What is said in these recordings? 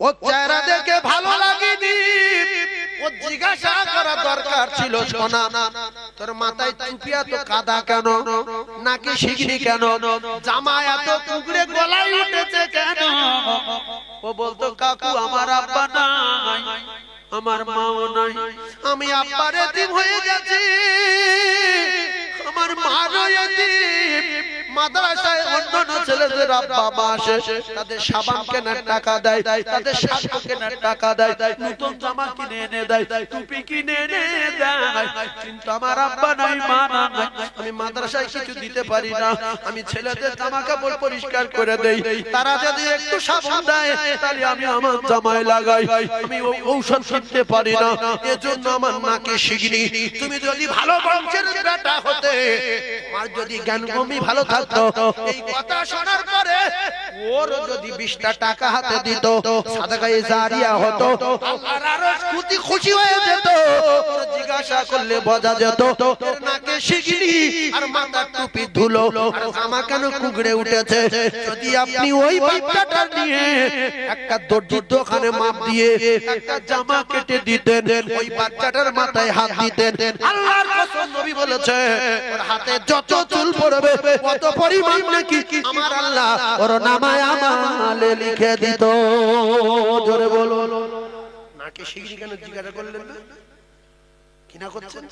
ও চেহারা দেখে ভালো লাগেনি, ও জিজ্ঞাসা করা দরকার ছিল, সোনা তোর মাথায় টুপি এত কাদা কেন, নাকি শিগনি কেন, জামা এত টুকরে গলায় উঠেছে কেন? ও বলতো কাকু আমার আব্বা নাই, আমার মাও নাই, আমি আব্বার এতিম হয়ে গেছি, আমার মা এতিম। মাদ্রাসায় অন্যান্য ছেলেদের আব্বা মা আসে, তাদের সাবান কেনার টাকা দেয়, তাদের শাড়ি কেনার টাকা দেয়, নতুন জামা কিনে এনে দেয়, টুপি কিনে এনে দেয়, কিন্তু আমার আব্বা নাই, মা নাই, আমি মাদ্রাসায় কিছু দিতে পারি না। আমি ছেলেদের জামা কাপড় পরিষ্কার করে দেই, তারা যদি একটু সাবান দেয় তাহলে আমি আমার জামায় লাগাই, আমি ঔষধ কিনতে পারি না, এজন্য আমার মাকে শিখিনি। তুমি যদি ভালো বংশের বেটা হতে, আর যদি জ্ঞানভূমি ভালো থাকতো, এই কথা শোনার পরে ওর যদি 20টা টাকা হাতে দিত, সাদাকায়ে জারিয়া হতো, আল্লাহর আরশ খুশি হয়ে যেত। জিজ্ঞাসা করলে বোঝা যেত তোর নাকে শিগনি আর মাথার টুপি ধুলো আর জামা কেন কুঁকড়ে উঠেছে। যদি আপনি ওই বাচ্চাটা নিয়ে একটা দর্জির দোকানে মাপ দিয়ে একটা জামা কেটে দিতেন, ওই বাচ্চাটার মাথায় হাত দিতেন, আল্লাহর কসম নবী বলেছে ওর হাতে যত চুল পড়বে কত পরিমাণ নাকি আমার আল্লাহ ওর নামায় আমালে লিখে দিত। জোরে বলো, নাকে শিগনি কেন জিজ্ঞাসা করলেন না? কিনা করছেন,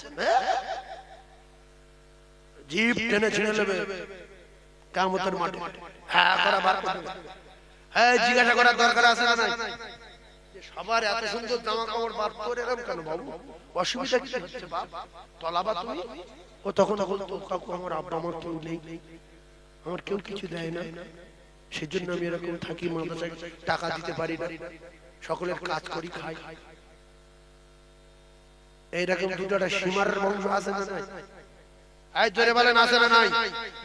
জিভ টেনে ছিঁড়ে নেবে কিয়ামতের মাঠে। হ্যাঁ করা বার করে দেবে। হ্যাঁ জিজ্ঞাসা করার দরকার আছে না নাই? সবার এত সুন্দর জামা কাপড় বার করে এরকম কেন বাবু, অসুবিধা কি হচ্ছে বাপ? তলাবা তুমি? ও তখন বলতো কাকু আমার আব্বা আমার কেউ নেই, আমার কেউ কিছু দেয় না, সেজন্য আমি এরকম থাকি, মাদ্রাসায় টাকা দিতে পারি না, সকলের কাজ করি খাই। এইরকম দুটোটা সীমার বংশ আছে না নাই? এই জোরে বলেন আছে না নাই?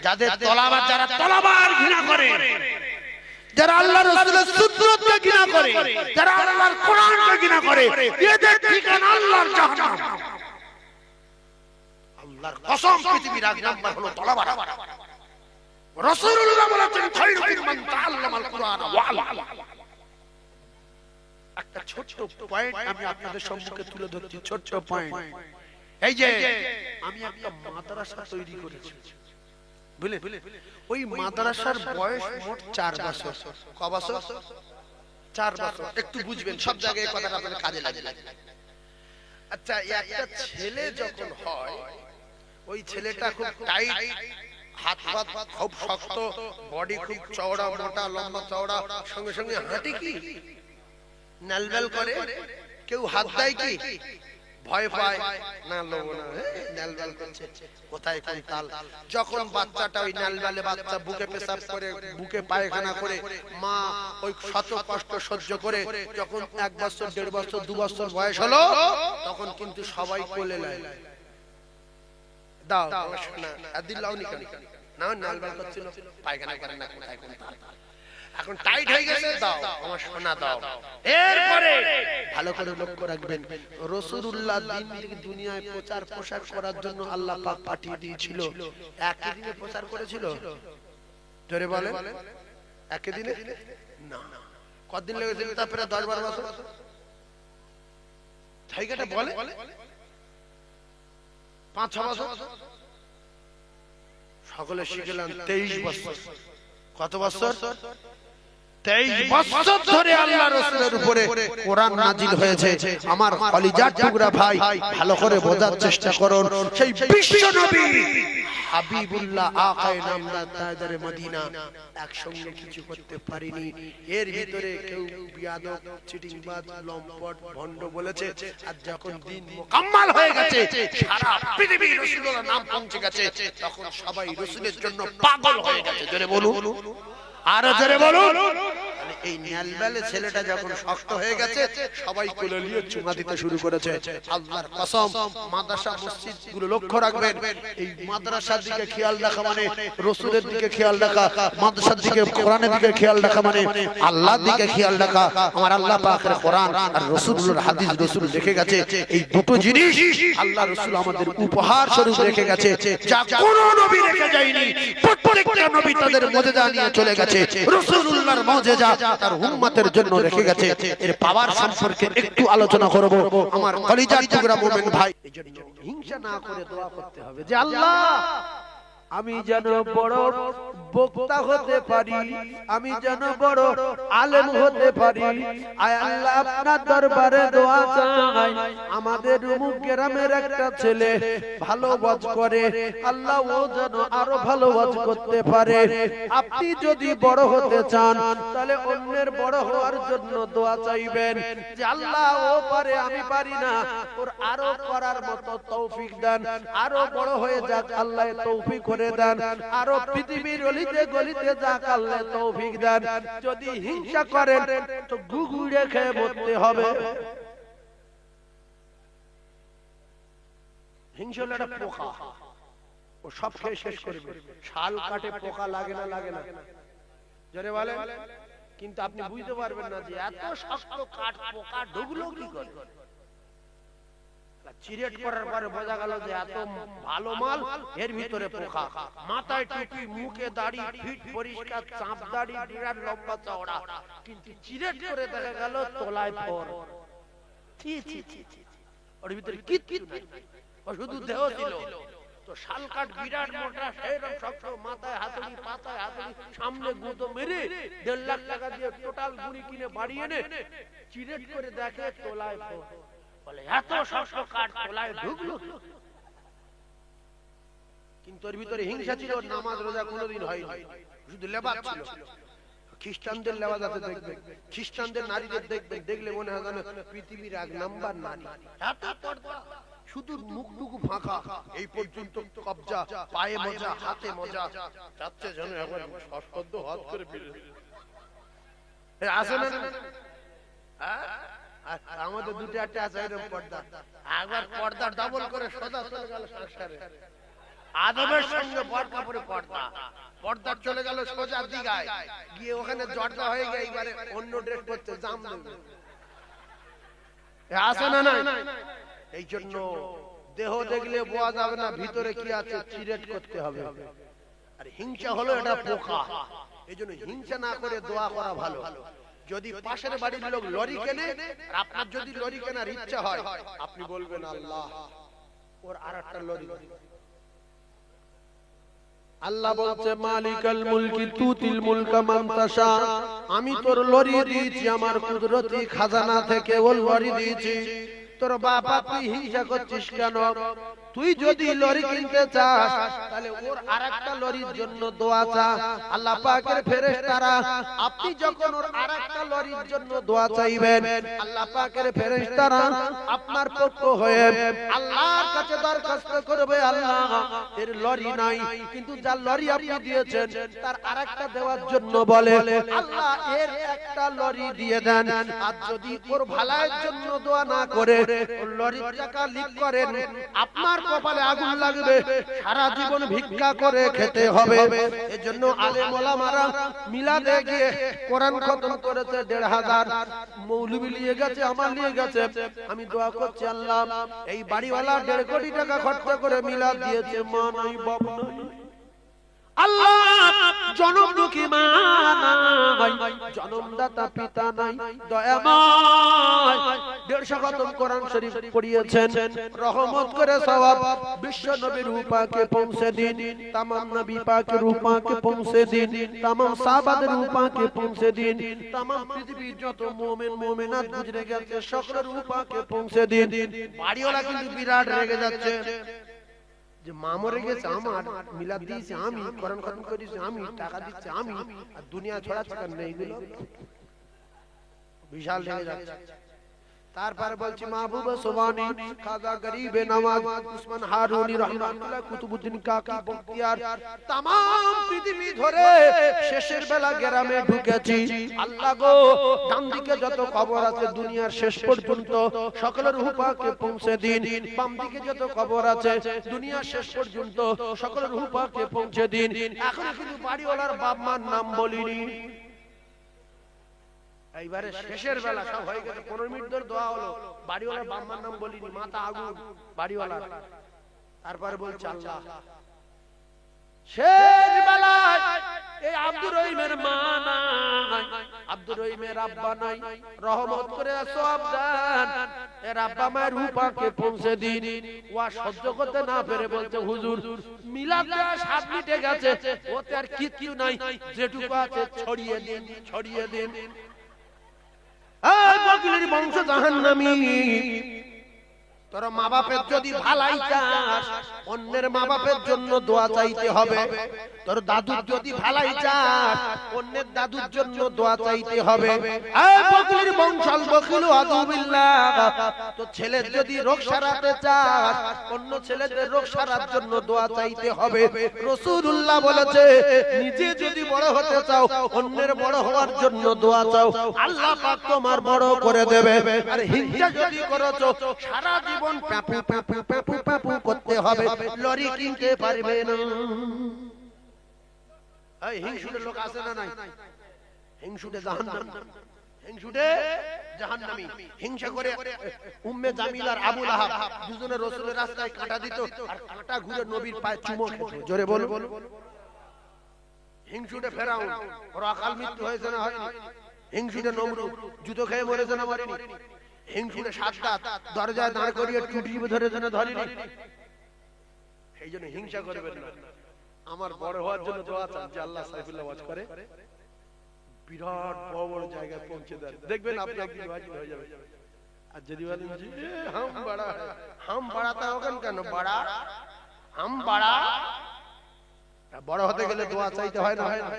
যাদের তলাবার, যারা তলাবার ঘৃণা করে, যারা আল্লাহর রাসূলের সুন্নাতকে ঘৃণা করে, যারা আল্লাহর কোরআনকে ঘৃণা করে, এদের ঠিকানা আল্লাহর জাহান্নাম। আল্লাহর কসম পৃথিবীর এক নাম্বার হলো তলাবার। রাসূলুল্লাহ বলেছেন খায়রুকুম মান তাআল্লামাল কুরআন ওয়া আল্লামা। একটা ছোট্ট পয়েন্ট আমি আপনাদের সম্মুখে তুলে ধরছি, ছোট্ট পয়েন্ট। এই যে আমি একটা মাদ্রাসা তৈরি করেছি, বুঝলেন? ওই মাদ্রাসার বয়স মোট 4 বছর। ক বছর? 4 বছর। একটু বুঝবেন, সব জায়গায় কথাটা আপনাদের কাজে লাগে। আচ্ছা, একটা ছেলে যখন হয়, ওই ছেলেটা খুব টাইট, হাত পাত খুব শক্ত, বডি খুব চওড়া, মোটা লম্বা চওড়া, সঙ্গে সঙ্গে হাঁটে কি নালবেল করে, কেউ হাত দেয় কি ভয় পায় না, লোভ না, নালবেল করছে কোথায় কোন তাল। যখন বাচ্চাটা ওই নালবেলে বাচ্চা বুকে পেশাব করে, বুকে পায়খানা করে, মা ওই শত কষ্ট সহ্য করে যখন 1 বছর 1.5 বছর 2 বছর বয়স হলো, তখন কিন্তু সবাই কোলে নেয়। দাও না আদিল্লাহ নি কেন না, নালবেল করছিল, পায়খানা করে না, কোথায় কোন তাল, এখন টাইট হয়ে গেছে, দাও আমার সোনা দাও। এরপরে ভালো করে লক্ষ্য রাখবেন, রাসূলুল্লাহ দিন থেকে দুনিয়ায় প্রচার প্রসার করার জন্য আল্লাহ পাক পাঠিয়ে দিয়েছিল। একই দিনে প্রচার করেছিল? জোরে বলেন, একই দিনে না। কতদিন লেগেছিল? তারপরে 10-12 বছর। জায়গাটা বলে 5-6 বছর। সকলে শিখলাম 23 বছর। কত বছর? 23 বছর ধরে আল্লাহ রাসূলের উপরে কোরআন নাজিল হয়েছে। আমার কলিজার টুকরা ভাই, ভালো করে বোঝার চেষ্টা করুন। সেই বিশ্ব নবী হাবিবুল্লাহ আকায়ে নামদার তাজদারে মদিনা একসঙ্গে কিছু করতে পারিনি। এর ভিতরে কেউ বিয়াদব, চিটিংবাজ, লম্পট, ভণ্ড বলেছে। আর যখন দিন মুকাম্মাল হয়ে গেছে, সারা পৃথিবী রাসূলুল্লাহর নাম পৌঁছে গেছে, তখন সবাই রাসূলের জন্য পাগল হয়ে গেছে। জোরে বলুন, আরো জোরে বলুন। এই নালবেলে ছেলেটা যখন শক্ত হয়ে গেছে, সবাই কোলে নিয়ে চুমা দিতে শুরু করেছে। আল্লাহর কসম, মাদ্রাসা মসজিদ গুলো লক্ষ্য রাখবেন। এই মাদ্রাসার দিকে খেয়াল রাখা মানে রাসূলের দিকে খেয়াল রাখা, মাদ্রাসার দিকে কোরআনের দিকে খেয়াল রাখা মানে আল্লাহর দিকে খেয়াল রাখা। আমার আল্লাহ পাকের কোরআন আর রাসূলুল্লাহর হাদিস রাসূল রেখে গেছে। এই দুটো জিনিস আল্লাহ রাসূল আমাদের উপহার স্বরূপ রেখে গেছে, যা কোন নবী রেখে যায়নি। প্রত্যেকটা নবী তাদের মুজিজা নিয়ে চলে গেছে। রাসূলুল্লাহর মুজিজা তার উম্মতের জন্য রেখে গেছে এর পাওয়ার সম্পর্কে একটু আলোচনা করব আমার কলিজার টুকরা মুমিন ভাই। এজন্য হিংসা না করে দোয়া করতে হবে যে আল্লাহ আমি যেন বড় বক্তা হতে পারি, আমি যেন বড় আলেম হতে পারি। আয় আল্লাহ আপনার দরবারে দোয়া চাই আমাদের অমুক গ্রামের একটা ছেলে ভালো ওয়াজ করে, আল্লাহ ও যেন আরো ভালো ওয়াজ করতে পারে। আপনি যদি বড় হতে চান তাহলে অন্যের বড় হওয়ার জন্য দোয়া চাইবেন যে আল্লাহ ও পারে আমি পারি না, ওর আরো করার মতো তৌফিক দেন, আরো বড় হয়ে যাক আল্লাহ তৌফিক করে দেন, আরো পৃথিবীর অলিতে গলিতে যাক আল্লাহ তৌফিক দেন। যদি হিংসা করেন তো গুগুড়ে খেয়ে মরতে হবে। হিংসা হলো একটা পোকা, ও সব খেয়ে শেষ করবে। শাল কাটে পোকা লাগে না লাগে না জোরে বলেন। কিন্তু আপনি বুঝতে পারবেন না যে এত শক্ত কাঠ পোকা ঢুকলো কি করে। চিরেট করার পরে বোঝা গেল যে এত ভালো মাল, এর ভিতরে পোকা। মাথায় টুপি, মুখে দাড়ি, ফিট পরিষ্কার, চাপ দাড়ি, বিরাট লম্বা চওড়া, কিন্তু চিরেট করে দেখা গেল তলায় ফর। ওর ভিতরে কিচ্ছু নাই, ও শুধু দেহ ছিল। তো শালকাঠ বিরাট মোটা, সেরকম শক্ত, মাথায় হাতুড়ি, পাতায় হাতুড়ি, সামনে গুঁতো মেরে 1.5 লাখ টাকা দিয়ে টোটাল গুড়ি কিনে বাড়ি এনে চিরেট করে দেখে তলায় ফর। বলে এত শক্ত কাঠ তলায় ঢুকলো। কিন্তু ওর ভিতরে হিংসা ছিল, নামাজ রোজা কোনোদিন হয়নি, শুধু লেবাস ছিল। খ্রিস্টানদের লেবাস আছে দেখবেন, খ্রিস্টানদের নারীদের দেখবেন, দেখলে মনে হয় যেন পৃথিবীর 1 নাম্বার নারী। এত পর্দা, শুধু মুখটুকু ফাঁকা, এই পর্যন্ত কবজা, পায়ে মজা, হাতে মজা, যাচ্ছে যেন একবার সশব্দ হাত করে ফিরে আসে না। আমাদের 2-4টা আছে এরকম পর্দা, একবার পর্দা ডাবল করে সোজা চলে গেল সংসারে। আদমের সঙ্গে বরকা পরে পর্দা, পর্দা চলে গেল সোজা দিঘায় গিয়ে ওখানে জর্দা হয়ে গিয়ে এবারে অন্য ড্রেস পরছে, জাম দেবে। আসে না নাই? এই জন্য দেহ দেখলে বোঝা যাবে না ভিতরে কি আছে, চিরেট করতে হবে। আর হিংসা হলো এটা পোকা। এই জন্য হিংসা না করে দোয়া করা ভালো। যদি পাশের বাড়ির লোক লরি কেনে আর আপনার যদি লরি কেনার ইচ্ছা হয়, আপনি বলবেন আল্লাহ ওর আরেকটা লরি। আল্লাহ বলছে মালিকাল মুলকি তুতিল মুলকা মান তাশা, আমি তোর লরি দিয়েছি আমার কুদরতি খাজানা থেকে, ও লরি দিয়েছি। তোর বাবা তুই হিংসা করছিস কেন? তুই যদি লরি কিনতে চাস তাহলে ওর আরেকটা লরির জন্য দোয়া চা। আল্লাহ পাকের ফেরেশতারা আপনি যখন ওর আরেকটা লরির জন্য দোয়া চাইবেন, আল্লাহ পাকের ফেরেশতারা আপনার পক্ষ হয়ে আল্লাহর কাছে দরখাস্ত করবে, আল্লাহ এর লরি নাই, কিন্তু যার লরি আপনি দিয়েছেন তার আরেকটা দেওয়ার জন্য বলে, আল্লাহ এর একটা লরি দিয়ে দেন। আর যদি ওর ভালাইয়ের জন্য দোয়া না করে ওর লরির টাকা লিক করেন, আপনার কপালে আগুন লাগবে, সারা জীবন ভিক্ষা করে খেতে হবে। এজন্য আলেম ওলামারা মিলাদে গিয়ে কোরআন খতম করেছে 1,500, মৌলবি নিয়ে গেছে, আমার নিয়ে গেছে। আমি দোয়া করছি আল্লাহ এই বাড়িওয়ালা 1.5 কোটি টাকা খরচ করে মিলাদ দিয়েছে, মা নাই বাপ নাই, আল্লাহ জনম দুঃখী মা নাই, জনমদাতা পিতা নাই, দয়াময় 150 খতম কোরআন শরীফ পড়িয়েছেন, রহমত করে সওয়াব বিশ্ব নবীর রূহ পাকে পৌঁছে দিন, तमाम নবী পাকের রূহ পাকে পৌঁছে দিন, तमाम সাহাবাদের রূহ পাকে পৌঁছে দিন, तमाम পৃথিবীর যত মুমিন মুমিনাত গুজরে গেছে সকলের রূহ পাকে পৌঁছে দিন। বাড়িওয়ালা কিন্তু বিরাট রেগে যাচ্ছে যে মা মরে গেছে, আমার মিলাদ দিয়েছে আমি, কোরআন খতম করেছি আমি, টাকা দিচ্ছে আমি, আর দুনিয়া ছড়াচ্ছে কেন এইগুলো, বিশাল রেগে যাচ্ছে। তারপরে বলছি মাহবুব সুবহানী, খাজা গরিবে নওয়াজ, উসমান হারুনি রহমাতুল্লাহ, কুতুবউদ্দিন কাকি বখতিয়ার, तमाम পৃথিবী ধরে শেষের বেলা গ্রামে ঢুকেছি। আল্লাহ গো ডান দিকে যত কবর আছে দুনিয়ার শেষ পর্যন্ত সকলের রূহ পাকে পৌঁছে দিন, বাম দিকে যত কবর আছে দুনিয়ার শেষ পর্যন্ত সকলের রূহ পাকে পৌঁছে দিন। এখন কিন্তু বাড়িওয়ালার বাপ মার নাম বলিনি, এইবারে শেষের বেলা সব হয়ে গেছে, 15 মিনিট ধরে দোয়া হলো, বাড়িওয়ালার বাম্মার নাম বলিনি, মাথা আগুন বাড়িওয়ালা। তারপরে বলছে আল্লাহ শেষ বেলায় এই আব্দুর রহিমের মা নাই, আব্দুর রহিমের আব্বা নাই, রহমত করে সওয়াব দেন এর আব্বা মায়ের রূপাকে পৌঁছে দিন। ওয়া সহ্য করতে না পেরে বলছে হুজুর মিলাদটা 7 মিটে গেছে, ওতে আর কিচ্ছু নাই, যেটুকু আছে ছড়িয়ে দিন, ছড়িয়ে দিন। এই বগলির বংশ জাহান্নামী, তোর মা বাপের যদি ভালাই চাস অন্যের মা বাপের জন্য দোয়া চাইতে হবে। তোর দাদুর যদি ভালাই চাস অন্যের দাদুর জন্য দোয়া চাইতে হবে। এই বগলির বংশাল বগলু আদুবিল্লাহ, তো ছেলের যদি রোগ সারাতে চাস অন্য ছেলেদের রোগ সারার জন্য দোয়া চাইতে হবে। রাসূলুল্লাহ বলেছে নিজে যদি বড় হতে চাও অন্যের বড় হওয়ার জন্য দোয়া চাও, আল্লাহ পাক তোমার বড় করে দেবে। আর হিংসা যদি করেছো সারা জীবন পাপু পাপু পাপু পাপু করতে হবে, লরি কিনতে পারবে না। এই হিংসুটে লোক আছে না নাই? হিংসুটে জাহান্নাম, হিংসুটে জাহান্নামী। হিংসা করে উম্মে জামিল আর আবু লাহাব দুজনে রাসূলের রাস্তায় কাঁটা দিত আর কাঁটা ঘুরে নবীর পায়ে চুমো খেত। জোরে বল। হিংসুটে ফেরাউন, ওর অকাল মৃত্যু হয়েছে না হয়নি? হিংসুটে নমরুদ জুতো খেয়ে মরেছে না মরেনি? হিংসুটে সাদ্দাত দরজায় দাঁড় করিয়ে টুটি ধরে ধরেনি? এই জন্য হিংসা করবেন না। আমার বড় হওয়ার জন্য দোয়া চান যে আল্লাহ সাইফুল্লাহ ওয়াজ করে বিরাট বড় বড় জায়গায় পৌঁছে দেন, দেখবেন আপনি একদিন ওয়াজিব হয়ে যাবে। আর যদি বলেন জি হাম বাড়াতে হবেন কেন, বাড়া হাম বাড়া, বড় হতে গেলে দোয়া চাইতে হয় না? হয় না?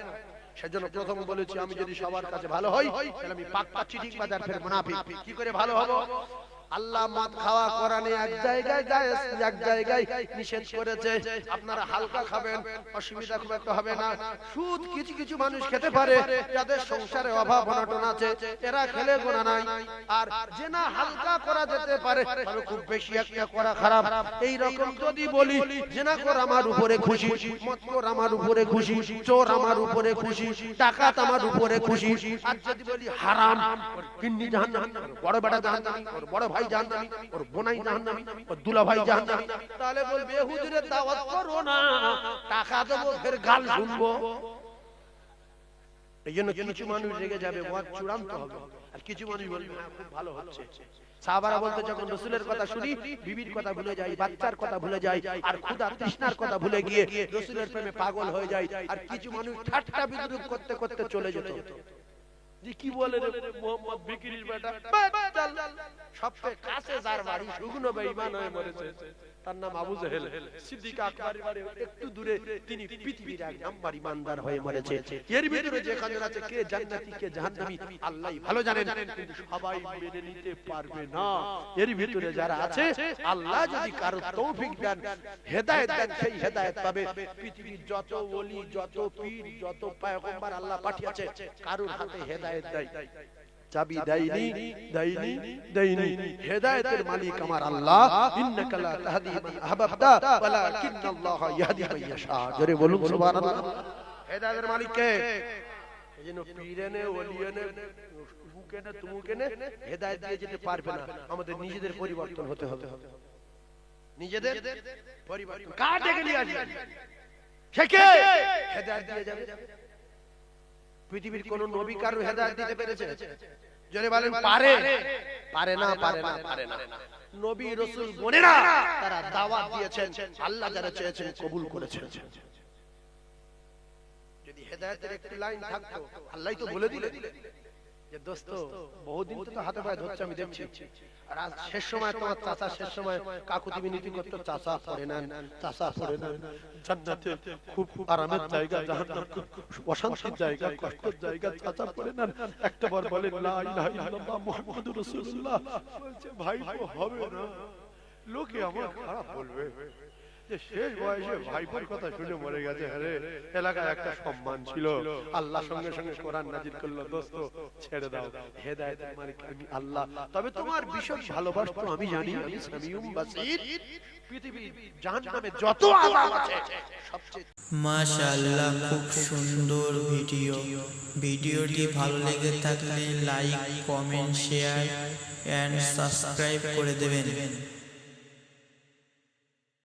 সেজন্য প্রথম বলেছি আমি যদি সবার কাছে ভালো হই তাহলে আমি পাক্কা চিটিংবাজ আর ফের মুনাফিক। কি করে ভালো হব? আল্লাহ মদ খাওয়া কোরআনে এক জায়গায় জায়েজ, এক জায়গায় নিষেধ করেছে। আপনারা হালকা খাবেন, অসুবিধা খুব একটা হবে না। সুদ কিছু কিছু মানুষ খেতে পারে যাদের সংসারে অভাব অনটন আছে, এরা খেলে গোনা নাই। আর জেনা হালকা করা যেতে পারে, তবে খুব বেশি একটা করা খারাপ। এই রকম যদি বলি জেনা কর আমার উপরে খুশি, মদ কর আমার উপরে খুশি, চোর আমার উপরে খুশি, ডাকাত আমার উপরে খুশি। আর যদি বলি হারাম, ওর কিন্নি জাহান্নামী, বড় বেটা জাহান্নামী, ওর বড় ভাই জাহান্নামী, ওর বোনাই জাহান্নামী, ওর দুলা ভাই জাহান্নামী, তাহলে বলবে হুজুরের দাওয়াত করো না, টাকা দেবো ফের গাল শুনবো। এই জন্য কিছু মানুষ রেগে যাবে, ওয়াজ চূড়ান্ত হবে। আর কিছু মানুষ বলবে খুব ভালো হচ্ছে। সাহাবারা বলতে যখন রাসূলের কথা শুনি বিবির কথা ভুলে যাই, বাচ্চার কথা ভুলে যাই, আর ক্ষুধা তৃষ্ণার কথা ভুলে গিয়ে রাসূলের প্রেমে পাগল হয়ে যাই। আর কিছু মানুষ ঠাট্টা বিদ্রূপ করতে করতে চলে যেত। যে কি বলে রে মোহাম্মদ বিক্রির বেটা, সবচেয়ে কাছে যার বাড়ি শুকনো বেঈমান হয়ে মরেছে, তার নাম আবু জেহেল। সিদ্দিক আকবরের বাড়ি একটু দূরে, তিনি পৃথিবীর এক নাম্বার ইমানদার হয়ে মরেছে। এর ভিতরে যেখানে আছে কে জান্নাতি কে জাহান্নামী আল্লাহই ভালো জানেন, কিন্তু সবাই মেনে নিতে পারবে না। এর ভিতরে যারা আছে আল্লাহ যদি কারো তৌফিক দেন, হেদায়েত দেন, সেই হেদায়েত পাবে। পৃথিবীর যত ওলি, যত পীর, যত পয়গম্বর আল্লাহ পাঠিয়েছে, কারোর হাতে হেদায়েত দেয় চাবি দেয়নি, দেয়নি, দেয়নি। হেদায়েতের মালিক আমার আল্লাহ। ইন্নাকা লা তাহদি মান আহবাবতা ওয়ালাকিন্নাল্লাহা ইয়াহদি মান ইয়াশা। জোরে বলুন সুবহানাল্লাহ। হেদায়েতের মালিক কে? এইজন্য পীরেনে ওলিয়েনে মুকেনে তুমুকেনে হেদায়েত দিয়ে যেতে পারবে না। আমাদের নিজেদের পরিবর্তন হতে হবে, নিজেদের পরিবর্তন। কার ডেকে নিয়ে আসবে? সে কে হেদায়েত দিয়ে যাবে? পৃথিবীর কোন নবী কারো হেদায়েত দিতে পেরেছে? জোরে বলেন পারে? পারে না, পারে না, পারে না। নবী রাসূল বোনেরা তারা দাওয়াত দিয়েছেন, আল্লাহ যারা চেয়েছেন কবুল করেছেন। যদি হেদায়েতের একটি লাইন থাকতো আল্লাহই তো বলে দিলেন যে দোস্ত বহুদিন তো হাতে পায়ে ধরছে আমি দেখছি, আর আজ শেষ সময় তোমার চাচা, শেষ সময় কাকুতি মিনতি করতে, চাচা পড়ে নেন, চাচা পড়ে নেন। জান্নাতে খুব আরামের জায়গা, জাহান্নাম খুব অশান্তির জায়গা, কষ্টের জায়গা, চাচা পড়ে নেন। একটাবার বলেন লা ইলাহা ইল্লাল্লাহ মুহাম্মাদুর রাসূলুল্লাহ, বলছে ভাই তো হবে না, লোকে আমার খারাপ বলবে যে শেষ বয়সে ভাইপোর কথা শুনে মরে গেছে। আরে এলাকায় একটা সম্মান ছিল, আল্লাহ সঙ্গে সঙ্গে কোরআন নাজিল করলো, দোস্ত ছেড়ে দাও, হেদায়েতের মালিক আমি আল্লাহ। তবে তোমার বিশেষ ভালোবাসা তো আমি জানি, আমি সামিউম বাসীর। পৃথিবীর জাহান্নামে যত আযাব আছে সবচেয়ে মাশাআল্লাহ, খুব সুন্দর ভিডিও। ভিডিওটি ভালো লেগে থাকলে like, comment, share and subscribe করে দেবেন।